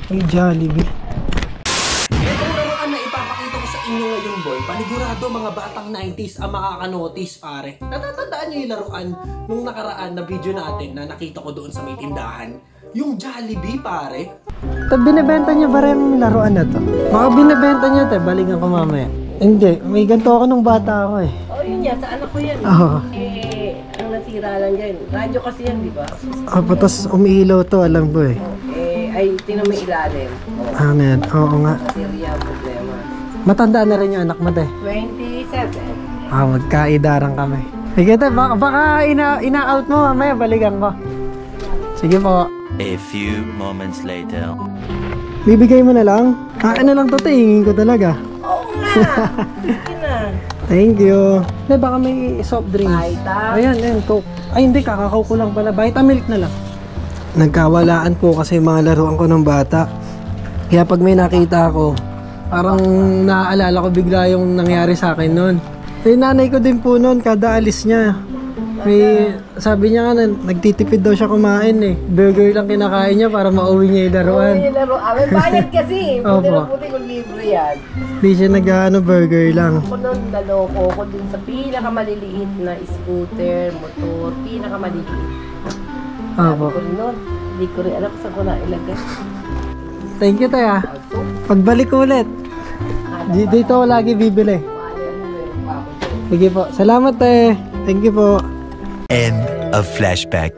Ay, Jollibee. Itong laruan na ipapakita ko sa inyo ngayon, boy, panigurado mga batang 90s ang makakanotice, pare. Natatandaan niyo yung laruan nung nakaraan na video natin na nakita ko doon sa may tindahan? Yung Jollibee, pare. Binibenta niyo ba rin yung laruan na to? Baka binibenta niyo, balikan ko mamaya. Hindi, may ganito ako nung bata ako eh. Oh, yun yan, sa anak ko yan. Oo. Ang nasira lang dyan. Radyo kasi yan, di ba? Tapos umiilaw to, alam ko eh. Ay, tingnan mo ilalim. Ano yan? Oo nga. Nasira ang problema. Matanda na rin yung anak mo, 27. Magkaidarang kami. Sige, baka ina-out mo mamaya, balikan ko. Sige po. A few moments later. Bibigay mo na lang? Ano lang to, hingin ko talaga. Oo nga! Sige na. Thank you. Baka may soft drinks. Vita. Ayan, Coke. Ay, hindi, kakakaw ko lang pala. Vitamilk na lang. Nagkawalaan po kasi mga laruan ko ng bata. Kaya pag may nakita ako, parang naaalala ko bigla yung nangyari sa akin noon. Yung nanay ko din po noon, kada alis niya. Sabi niya nga, nagtitipid daw siya kumain eh. Burger lang kinakain niya para mauwi niya yung laruan. Oo, yung laruan. May bayad kasi. Buti Opo. na buti kung libre yan. Hindi siya burger lang. Ako noon, naloko ko dun sa pinakamaliliit na scooter, motor, pinakamaliliit. Opo. Ko rin noon, hindi ko rin alam kung saan ko na ilagay. Thank you, Taya. Pagbalik ulit, dito ako lagi bibili. Sige po. Salamat, Tay. Thank you po. End of flashback.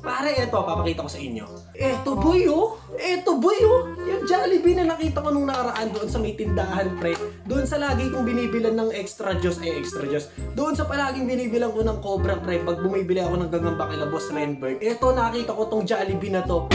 Pare, eto, papakita ko sa inyo. Eto, boy, oh. Eto, boy, oh. Yung Jollibee na nakita ko nung nakaraan doon sa may tindahan, pre. Doon sa lagi kong binibilan ng extra juice. Doon sa palaging binibilan ko ng Cobra, pre. Pag bumibili ako ng gagamba kila Boss Renberg. Eto, nakita ko tong Jollibee na to.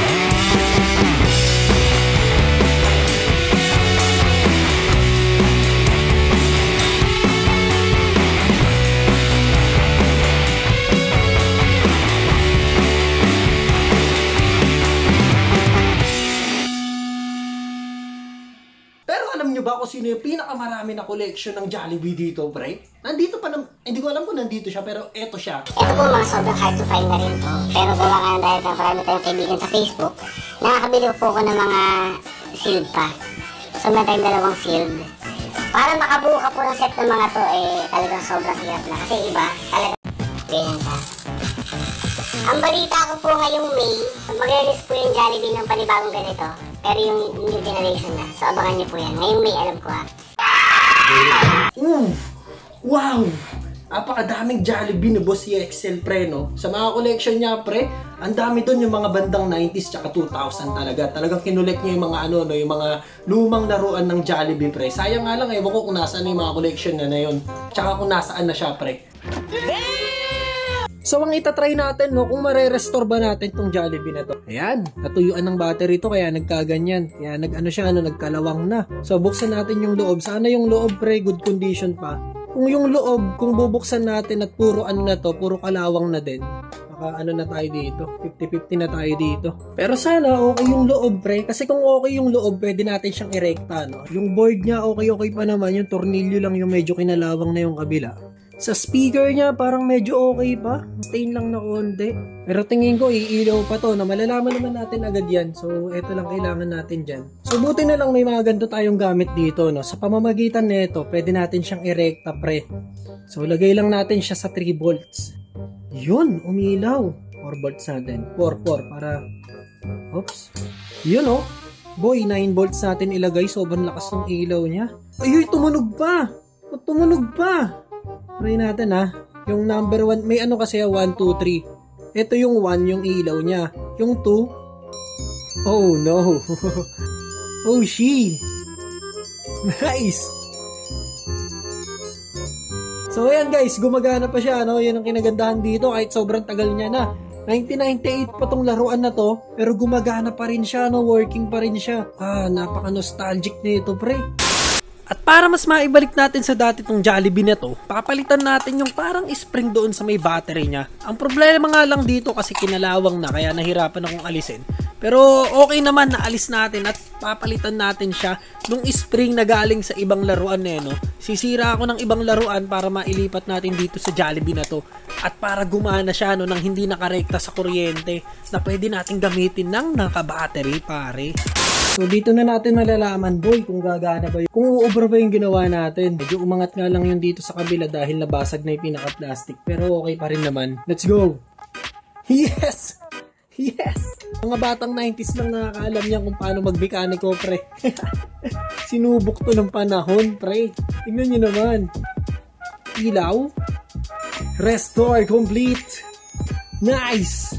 Alam nyo ba kung sino yung pinakamarami na collection ng Jollibee dito, pre? Nandito pa hindi ko alam kung nandito siya, pero eto siya. Ito po mga sobrang hard to find na rin to. Pero gawa ka na dahil na marami tayong kaibigan sa Facebook, nakakabili po ko ng mga sealed pa. So may tayong dalawang sealed. Para makabuo ka po ng set ng mga to, talagang sobrang hirap na. Kasi iba, talagang ganyan ka. Ang balita ko po ngayong May, mag-release po yung Jollibee ng panibagong ganito. Pero yung new generation na. So abangan niyo po yan. Ngayong May, alam ko ha. Wow! Napakadaming Jollibee ni Boss EXL, pre, no? Sa mga collection niya, pre, ang dami doon yung mga bandang 90s tsaka 2000 talaga. Talagang kinolect niya yung mga yung mga lumang laruan ng Jollibee, pre. Sayang nga lang, ewan ko kung nasaan yung mga collection na yun. Tsaka kung nasaan na siya, pre. So, ang itatry natin, no, kung mare-restore ba natin tong Jollibee na to. Ayan, natuyuan ng battery to, kaya nagkaganyan. Kaya nagkalawang na. So, buksan natin yung loob. Sana yung loob, pre, good condition pa. Kung yung loob, kung bubuksan natin at puro na to, puro kalawang na din. Baka na tayo dito. 50-50 na tayo dito. Pero sana okay yung loob, pre. Kasi kung okay yung loob, pwede natin siyang irekta, no? Yung board niya, okay pa naman. Yung tornilyo lang yung medyo kinalawang na yung kabila. Sa speaker niya, parang medyo okay pa. Stain lang na konti. Pero tingin ko, iilaw pa to na malalaman naman natin agad yan. So, ito lang kailangan natin dyan. So, buti na lang may mga ganito tayong gamit dito, no? Sa pamamagitan nito, pwede natin siyang irekta, pre. So, lagay lang natin siya sa 3 volts. Yun, umilaw. 4 volts natin. 4 para... Oops. Yun, oh. Boy, 9 volts natin ilagay. Sobrang lakas ng ilaw niya. Ay, tumunog pa! Tumunog pa! Try natin ha. Yung number 1, may kasi 1, 2, 3. Ito yung 1, yung ilaw niya. Yung 2, oh no. Oh she. Nice. So ayan guys, gumagana pa siya, no? Yan ang kinagandahan dito kahit sobrang tagal niya na. 1998 pa tong laruan na to, pero gumagana pa rin siya, no? Working pa rin siya. Napaka-nostalgic nito, pre. At para mas maibalik natin sa dati tong Jollibee na to, papalitan natin yung parang spring doon sa may battery niya. Ang problema nga lang dito kasi kinalawang na, kaya nahirapan akong alisin. Pero okay naman, naalis natin at papalitan natin siya nung spring na galing sa ibang laruan no? Sisira ako ng ibang laruan para mailipat natin dito sa Jollibee na to. At para gumana siya no, nang hindi nakarekta sa kuryente na pwede natin gamitin ng naka-battery pare. So dito na natin malalaman boy kung gagana ba yun. Kung uubra ba yung ginawa natin. Medyo umangat nga lang yun dito sa kabila dahil nabasag na yung pinaka-plastic. Pero okay pa rin naman. Let's go! Yes! Yes! Mga batang 90s lang nakakaalam niyan kung paano magmekaniko, pre. Sinubok to ng panahon, pre. Tingnan nyo naman. Ilaw. Restore complete. Nice!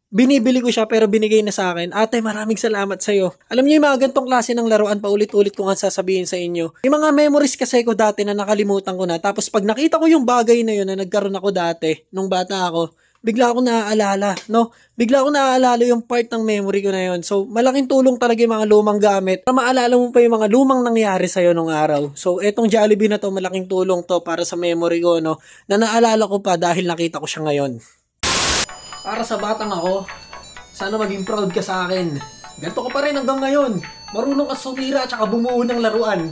Binibili ko siya pero binigay na sa akin. Ate, maraming salamat sa'yo. Alam niyo yung mga gantong klase ng laruan, paulit-ulit ko nga sasabihin sa inyo. Yung mga memories kasi ko dati na nakalimutan ko na. Tapos pag nakita ko yung bagay na yun na nagkaroon ako dati, nung bata ako, bigla ako naaalala, no? Bigla ako naaalala yung part ng memory ko na yun. So, malaking tulong talaga yung mga lumang gamit para maalala mo pa yung mga lumang nangyari sa'yo nung araw. So, etong Jollibee na to, malaking tulong to para sa memory ko, no? Na naalala ko pa dahil nakita ko siya ngayon. Para sa batang ako, sana maging proud ka sa akin. Ganito ko pa rin hanggang ngayon. Marunong ka sumira at saka bumuo ng laruan.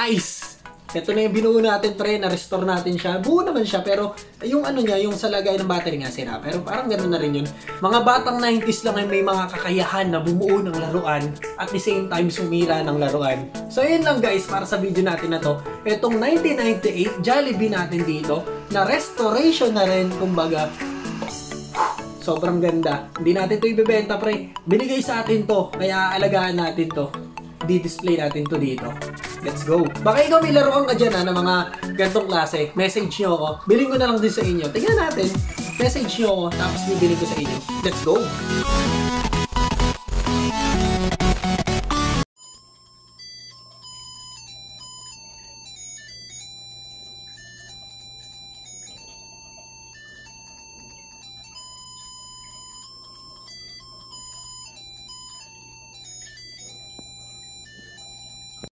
Ice! Ito na yung binuo natin, pre. Na-restore natin siya. Buo naman siya, pero yung ano niya, yung sa lagay ng battery nga sira. Pero parang gano'n na rin yun. Mga batang 90s lang ay may mga kakayahan na bumuo ng laruan at the same time sumira ng laruan. So yun lang guys, para sa video natin na to. Itong 1998 Jollibee natin dito, na restoration na rin, kumbaga. Sobrang ganda. Hindi natin to ibebenta, pre. Binigay sa atin to, kaya alagaan natin to. Di-display natin to dito. Let's go. Baka ikaw may laruan ka dyan na mga gantong klase. Message nyo ako. Bilhin ko na lang din sa inyo. Tingnan natin. Message nyo ako, tapos bibili ko sa inyo. Let's go.